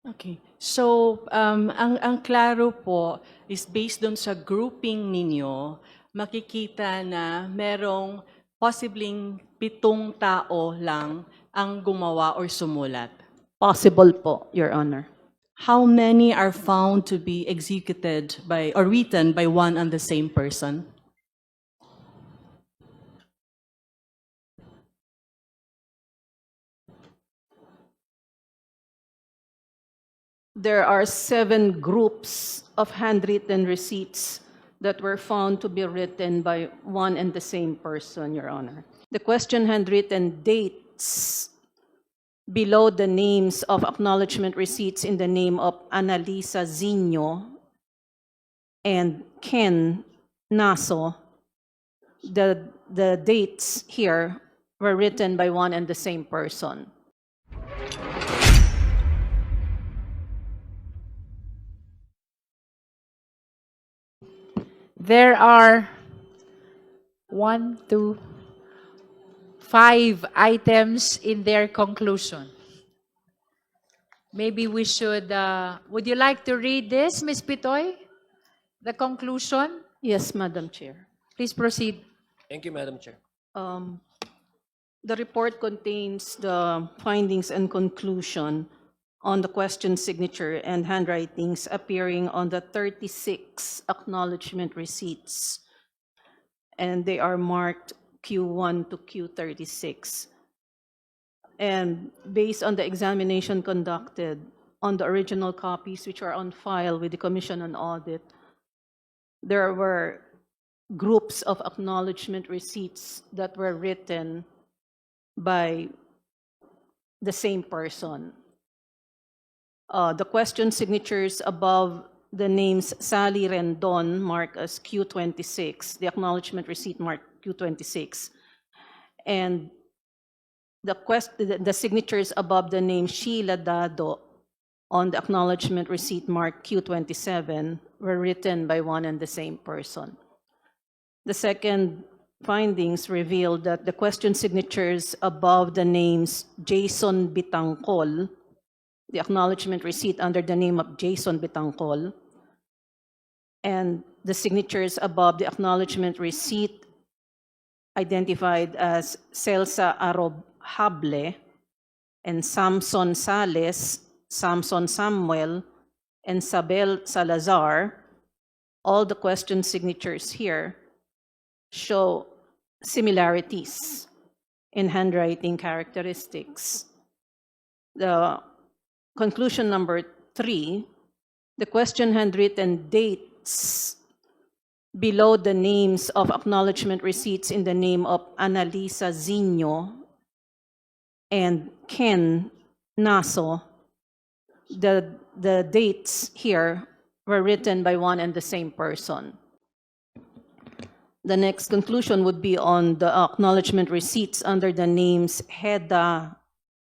Okay. So, ang klaro po is based dun sa grouping ninyo, makikita na merong possibling 7 tao lang ang gumawa or sumulat. Possible po, Your Honor. How many are found to be executed by or written by one and the same person? There are 7 groups of handwritten receipts that were found to be written by one and the same person, Your Honor. The question handwritten dates below the names of acknowledgement receipts in the name of Annalisa Zinio and Ken Naso. The dates here were written by one and the same person. There are 1, 2, 5 items in their conclusion. Maybe we should, would you like to read this, Ms. Pitoy? The conclusion? Yes, Madam Chair. Please proceed. Thank you, Madam Chair. The report contains the findings and conclusion on the question signature and handwritings appearing on the 36 acknowledgement receipts, and they are marked Q1 to Q36. And based on the examination conducted on the original copies which are on file with the Commission on Audit, there were groups of acknowledgement receipts that were written by the same person. The question signatures above the names Sally Rendon marked as Q26, the acknowledgement receipt marked Q26, and the signatures above the name Sheila Dado on the acknowledgement receipt marked Q27 were written by one and the same person. The second findings revealed that the question signatures above the names Jason Bitangkol, the acknowledgement receipt under the name of Jason Bitangkol, and the signatures above the acknowledgement receipt identified as Celsa Arobhable and Samson Sales, Samson Samuel, and Sabel Salazar, all the question signatures here show similarities in handwriting characteristics. The conclusion number 3, the question handwritten dates below the names of acknowledgement receipts in the name of Annalisa Zinio and Ken Naso. The dates here were written by one and the same person. The next conclusion would be on the acknowledgement receipts under the names Heda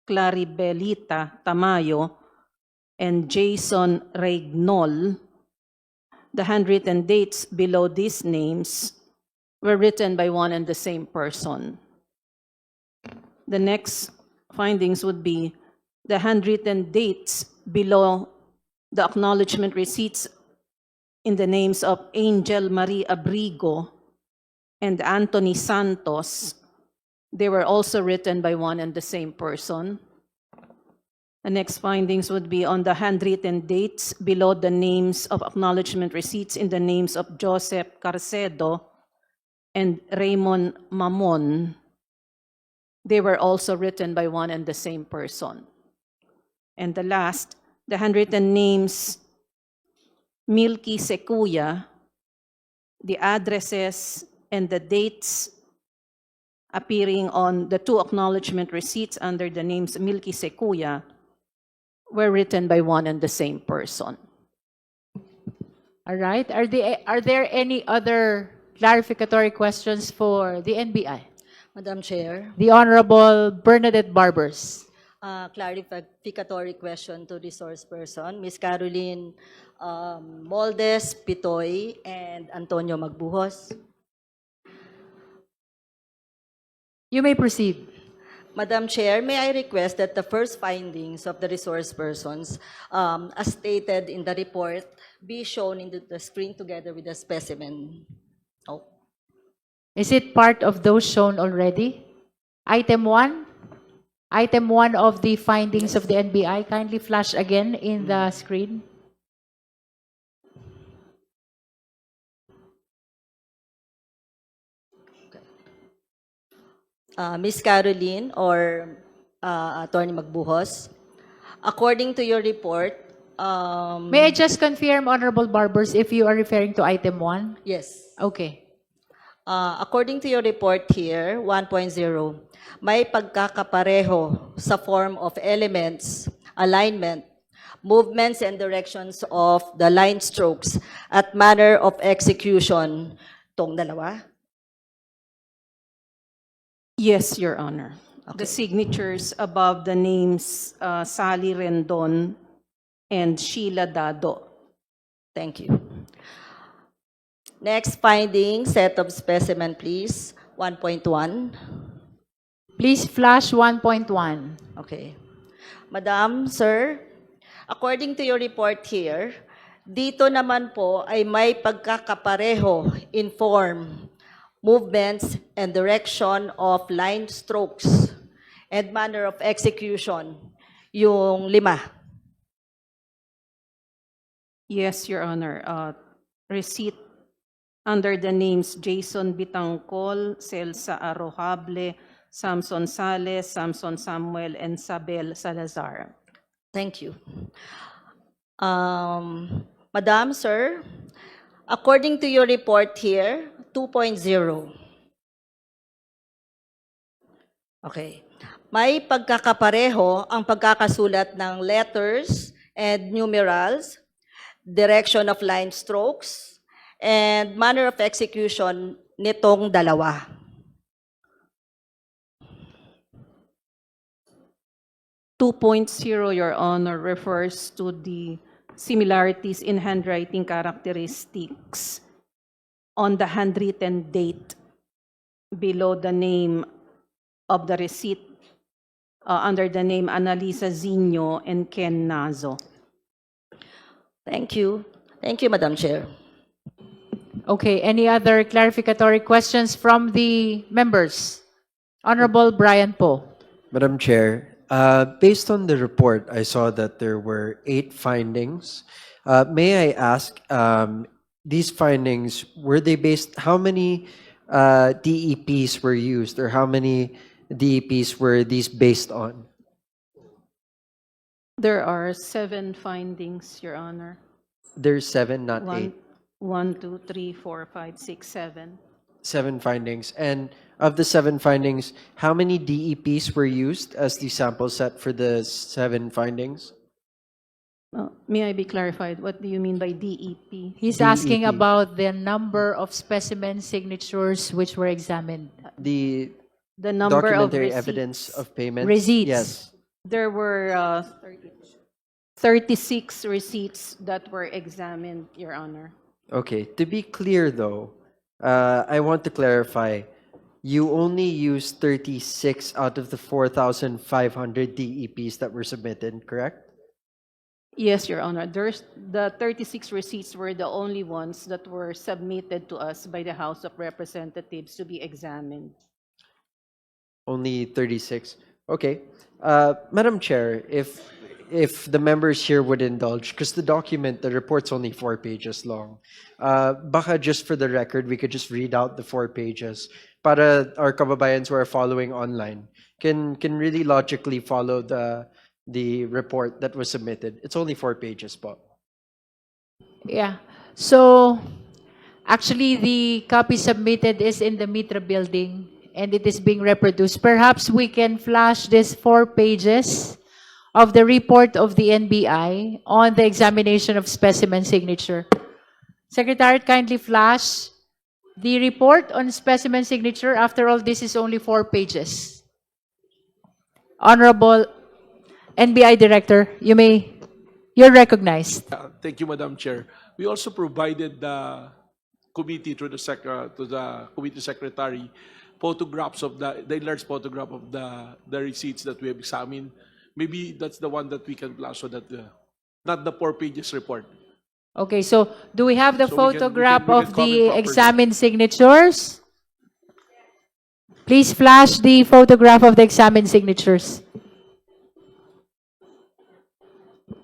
Claribelita Tamayo and Jason Regnol. The handwritten dates below these names were written by one and the same person. The next findings would be the handwritten dates below the acknowledgement receipts in the names of Angel Marie Abrigo and Anthony Santos. They were also written by one and the same person. The next findings would be on the handwritten dates below the names of acknowledgement receipts in the names of Joseph Carcedo and Raymond Mamon. They were also written by one and the same person. And the last, the handwritten names Milky Sequoia, the addresses and the dates appearing on the 2 acknowledgement receipts under the names Milky Sequoia were written by one and the same person. All right. Are there any other clarificatory questions for the NBI? Madam Chair, The Honorable Bernadette Barbers. clarificatory question to the source person, Ms. Caroline Moldes Pitoy and Antonio Magbuhos. You may proceed. Madam Chair, may I request that the first findings of the resource persons, as stated in the report, be shown in the screen together with the specimen. Oh, Is it part of those shown already? Item 1? Item 1 of the findings of the NBI, kindly flash again in the screen. Ms. Caroline or Attorney Magbuhos, according to your report, May I just confirm, Honorable Barbers, if you are referring to item 1? yes. Okay. According to your report here, 1.0, may pagkakapareho sa form of elements, alignment, movements and directions of the line strokes at manner of execution. Tong dalawa? Yes, Your Honor. The signatures above the names Sally Rendon and Sheila Dado. Thank you. Next finding, set of specimen, please. 1.1. Please flash 1.1. Okay. Madam, sir, according to your report here, dito naman po ay may pagkakapareho in form, movements, and direction of line strokes and manner of execution, yung 5. Yes, Your Honor. Receipt under the names Jason Bitangcol, Celsa Arrojable, Samson Sales, Samson Samuel, and Sabel Salazar. Thank you. Madam, sir, according to your report here, 2.0. Okay. May pagkakapareho ang pagkakasulat ng letters and numerals, direction of line strokes, and manner of execution nitong dalawa. Your Honor, refers to the similarities in handwriting characteristics on the handwritten date below the name of the receipt under the name Annalisa Zino and Ken Nazo. Thank you. Thank you, Madam Chair. Okay, any other clarificatory questions from the members? Honorable Brian Poe. Madam Chair, based on the report, I saw that there were 8 findings. May I ask, these findings, were they based, how many DEPs were used, or how many DEPs were these based on? There are 7 findings, Your Honor. There's 7, not 8. 1, 2, 3, 4, 5, 6, 7. 7 findings. And of the 7 findings, how many DEPs were used as the sample set for the 7 findings? May I be clarified? What do you mean by DEP? He's asking DEP. about the number of specimen signatures which were examined. The The number of documentary receipts. evidence of payment? Receipts. Yes. There were 36 receipts that were examined, Your Honor. Okay. To be clear, though, I want to clarify. You only used 36 out of the 4,500 DEPs that were submitted, correct? Yes, Your Honor. The 36 receipts were the only ones that were submitted to us by the House of Representatives to be examined. Only 36. Okay. Madam Chair, if the members here would indulge, because the document, the report's only 4 pages long. Baka just for the record, we could just read out the 4 pages para our kababayans who are following online can really logically follow the report that was submitted. It's only 4 pages, po. Yeah. So, actually, the copy submitted is in the Mitra building and it is being reproduced. Perhaps we can flash these 4 pages of the report of the NBI on the examination of specimen signature. Secretariat, kindly flash the report on specimen signature. After all, this is only 4 pages. Honorable NBI Director, you're recognized. Thank you, Madam Chair. We also provided the committee through the to the committee secretary photographs of the enlarged photograph of the receipts that we have examined. Maybe that's the one that we can flash so that not the 4 pages report. Okay, so do we have the So we can- photograph we can of comment the properly. examined signatures? Please flash the photograph of the examined signatures.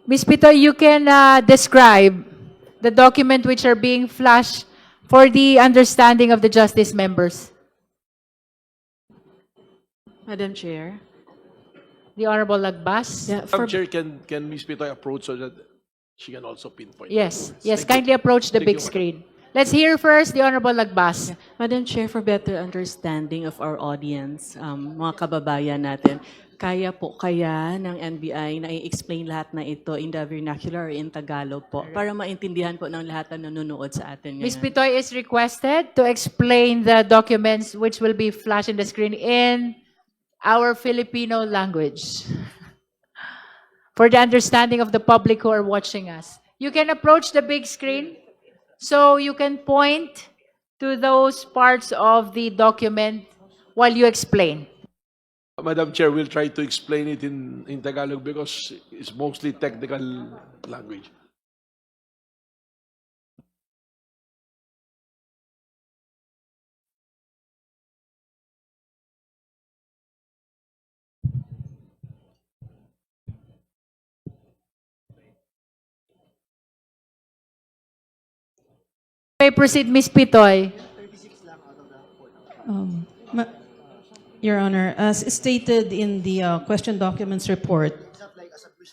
Ms. Pito, you can describe the document which are being flashed for the understanding of the justice members. Madam Chair. The Honorable Lagbas? Yeah, Madam Chair, can Ms. Pitoy approach so that she can also pinpoint? Yes, documents? yes, Thank you. kindly approach the Thank big you, Madam. screen. Let's hear first the Honorable Lagbas. Madam Chair, for better understanding of our audience, mga kababayan natin, kaya po kaya ng NBI na i-explain lahat na ito in the vernacular or in Tagalog po para maintindihan po ng lahat na nanonood sa atin Ms. ngayon. Pitoy is requested to explain the documents which will be flashed in the screen in our Filipino language for the understanding of the public who are watching us. You can approach the big screen so you can point to those parts of the document while you explain. Madam Chair, we'll try to explain it in Tagalog because it's mostly technical language. May proceed, Ms. Pitoy. Ma- Your Honor, as stated in the question documents report,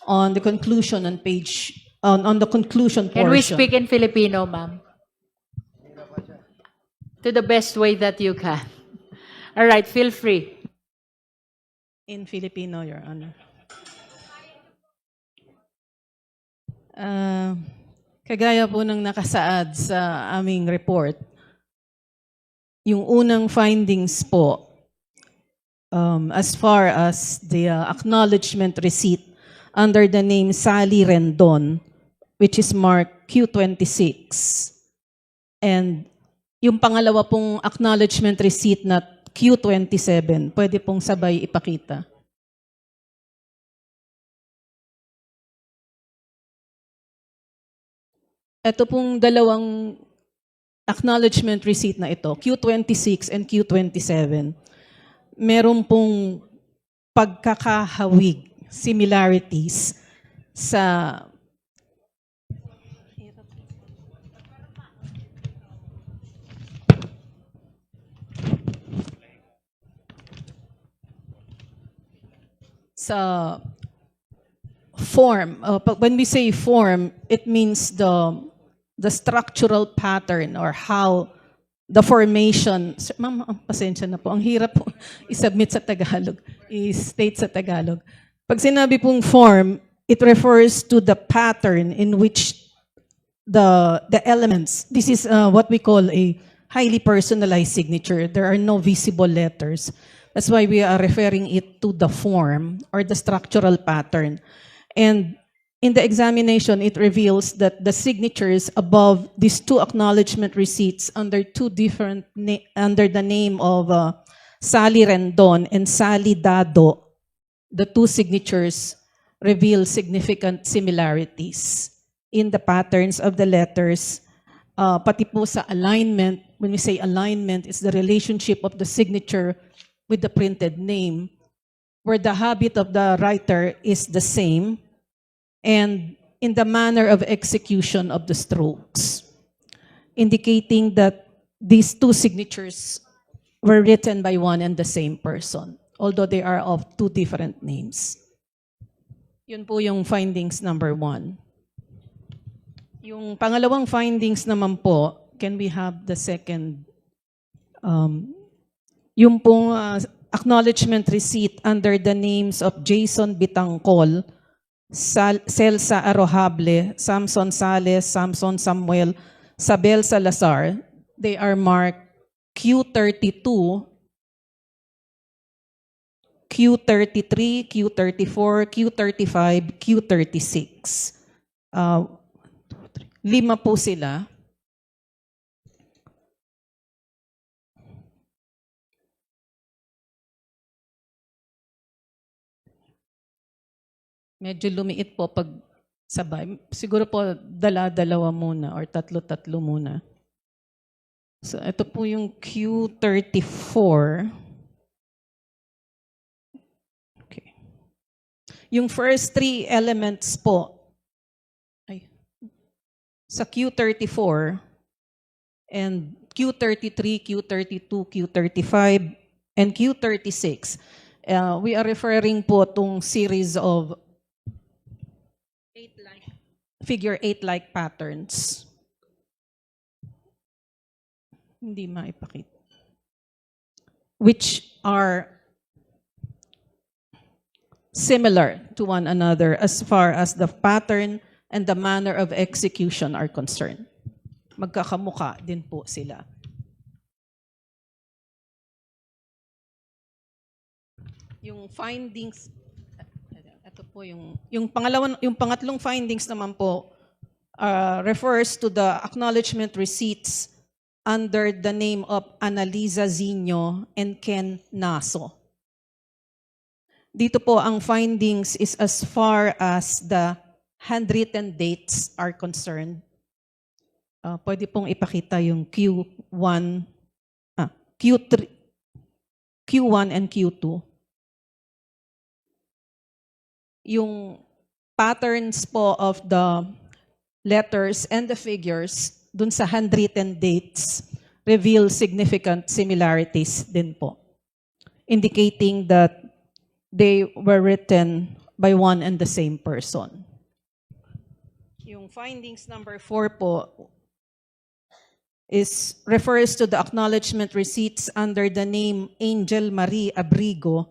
on the conclusion on on the conclusion Can we portion. speak in Filipino, ma'am? To the best way that you can. All right, feel free. In Filipino, Your Honor. Kagaya po ng nakasaad sa aming report, yung unang findings po, as far as the acknowledgement receipt under the name Sally Rendon, which is marked Q26, and yung pangalawa pong acknowledgement receipt na Q27, pwede pong sabay ipakita. Ito pong dalawang acknowledgement receipt na ito, Q26 and Q27, meron pong pagkakahawig, similarities sa form. When we say form, it means the structural pattern or how the formation. Ma'am, pasensya na po. Ang hirap po i-submit sa Tagalog, i-state sa Tagalog. Pag sinabi pong form, it refers to the pattern in which the elements, this is what we call a highly personalized signature. There are no visible letters. That's why we are referring it to the form or the structural pattern. And in the examination, it reveals that the signatures above these two acknowledgement receipts under under the name of Sally Rendon and Sally Dado, the two signatures reveal significant similarities in the patterns of the letters, pati po sa alignment. When we say alignment, it's the relationship of the signature with the printed name, where the habit of the writer is the same, and in the manner of execution of the strokes, indicating that these two signatures were written by one and the same person, although they are of two different names. Yun po yung findings number 1. Yung pangalawang findings naman po, can we have the second? Yung pong acknowledgement receipt under the names of Jason Bitangcol, Celsa Arrojable, Samson Sales, Samson Samuel, Sabel Salazar, they are marked Q32, Q33, Q34, Q35, Q36. 5 po sila. Medyo lumiit po pag sabay. Siguro po dala-dalawa muna or tatlo-tatlo muna. So ito po yung Q34. Okay. Yung first three elements po ay sa Q34 and Q33, Q32, Q35, and Q36. We are referring po tong series of figure 8-like patterns. Hindi maipakita. Which are similar to one another as far as the pattern and the manner of execution are concerned. Magkakamuka din po sila. Yung findings, ito po yung pangatlong findings naman po refers to the acknowledgement receipts under the name of Annalisa Zinio and Ken Naso. Dito po ang findings is as far as the handwritten dates are concerned. Pwede pong ipakita yung Q1 and Q2. Yung patterns po of the letters and the figures dun sa handwritten dates reveal significant similarities din po, indicating that they were written by one and the same person. Yung findings number 4 po refers to the acknowledgement receipts under the name Angel Marie Abrigo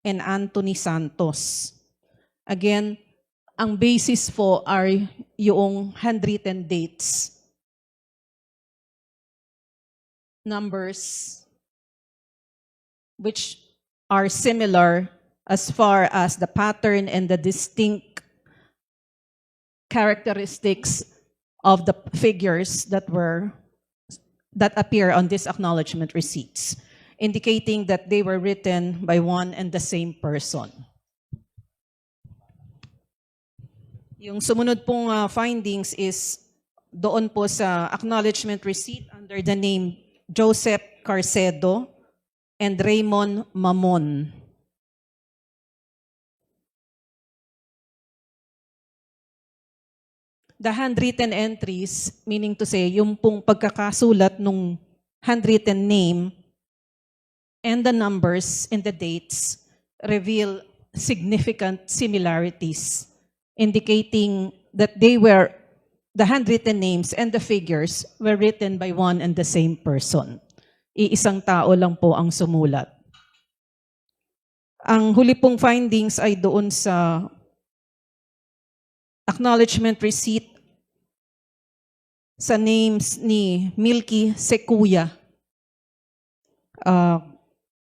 and Anthony Santos. Again, ang basis po are yung handwritten dates, numbers, which are similar as far as the pattern and the distinct characteristics of the figures that appear on these acknowledgement receipts, indicating that they were written by one and the same person. Yung sumunod pong findings is doon po sa acknowledgement receipt under the name Joseph Carcedo and Raymond Mamon. The handwritten entries, meaning to say, yung pong pagkakasulat nung handwritten name and the numbers and the dates reveal significant similarities, indicating that the handwritten names and the figures were written by one and the same person. Iisang tao lang po ang sumulat. Ang huli pong findings ay doon sa acknowledgement receipt sa names ni Milky Sequoia,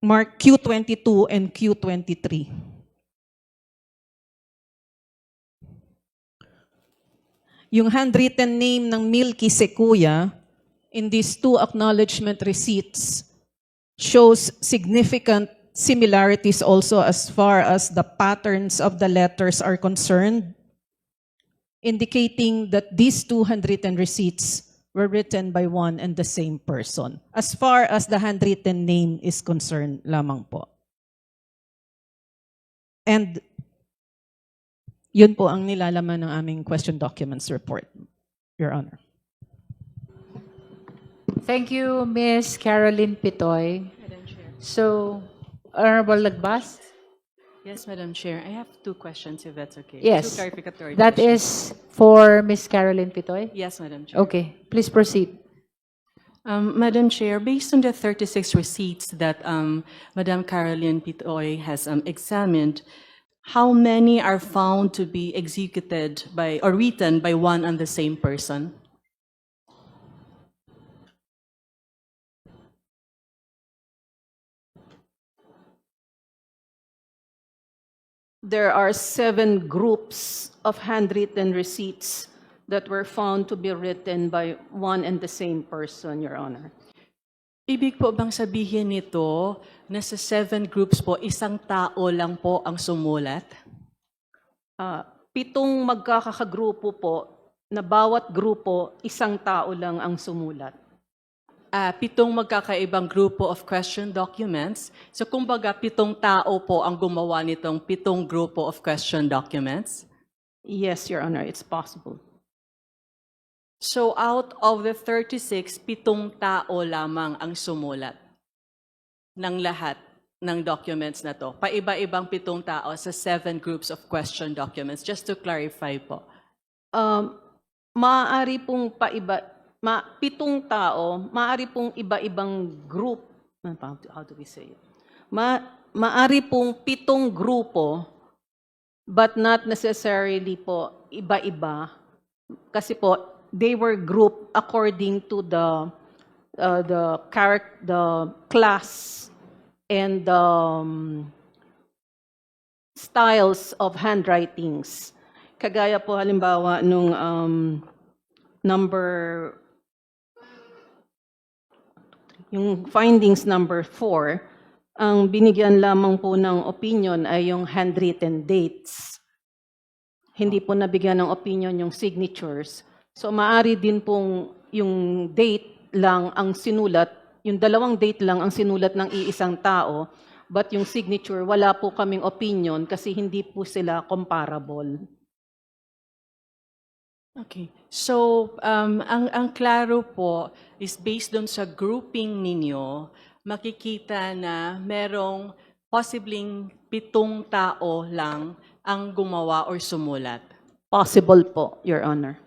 mark Q22 and Q23. Yung handwritten name ng Milky Sequoia in these two acknowledgement receipts shows significant similarities also as far as the patterns of the letters are concerned, indicating that these two handwritten receipts were written by one and the same person, as far as the handwritten name is concerned lamang po. And yun po ang nilalaman ng aming question documents report, Your Honor. Thank you, Ms. Caroline Pitoy. Madam Chair. So, Honorable Lagbas? Yes, Madam Chair. I have two questions, if that's okay. Yes. Two clarificatory That questions. is for Ms. Caroline Pitoy? Yes, Madam Chair. Okay, please proceed. Madam Chair, based on the 36 receipts that Madam Caroline Pitoy has examined, how many are found to be executed by or written by one and the same person? There are 7 groups of handwritten receipts that were found to be written by one and the same person, Your Honor. Ibig po bang sabihin nito na sa 7 groups po, isang tao lang po ang sumulat? Pitong magkakagrupo po na bawat grupo isang tao lang ang sumulat. Pitong magkakaibang grupo of question documents. So kumbaga, 7 tao po ang gumawa nitong 7 grupo of question documents. Yes, Your Honor, it's possible. So out of the 36, 7 tao lamang ang sumulat ng lahat ng documents na to. Paiba-ibang 7 tao sa 7 groups of question documents. Just to clarify po. Maaari pong pitong tao, maaari pong iba-ibang group. How do we say it? Maaari pong 7 grupo, but not necessarily po iba-iba. Kasi po, they were grouped according to the class and the styles of handwritings. Kagaya po halimbawa nung yung findings number 4, ang binigyan lamang po ng opinion ay yung handwritten dates. Hindi po nabigyan ng opinion yung signatures. So maari din pong yung date lang ang sinulat, yung 2 date lang ang sinulat ng iisang tao, but yung signature, wala po kaming opinion kasi hindi po sila comparable. Okay. So, ang klaro po is based dun sa grouping ninyo, makikita na merong possibling 7 tao lang ang gumawa or sumulat. Possible po, Your Honor.